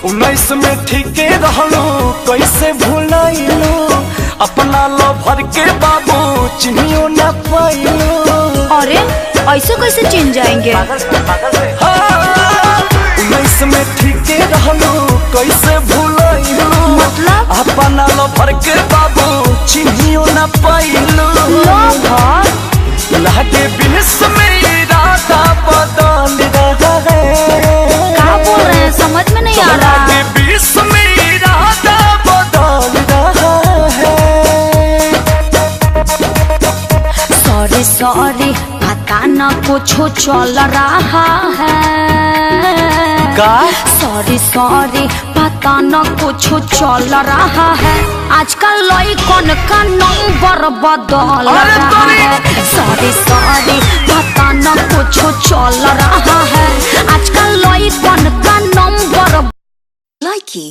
19 में ठीके रहलू कैसे भूलाइलू अपना लवर के बाबू चिन्हियो न पाइलू। अरे ऐसे कैसे चिन जाएंगे? 19 में ठीके रहलू कैसे भूलाइलू मतलब अपना लवर के बाबू चिन्हियो न पाइलू। लागे 20 में इरादा बदल रहा है। क्या बोल रहे हैं समझ में नहीं आ रहा। लागे 20 में इरादा बदल रहा है। सॉरी सॉरी पता न कुछ चल रहा है। का सॉरी सॉरी पता न कुछ चल रहा है। आजकल लइकन का नंबर बदल रहा है। सॉरी सॉरी पता न कुछ चल रहा है। आजकल लइकन का नंबर Likey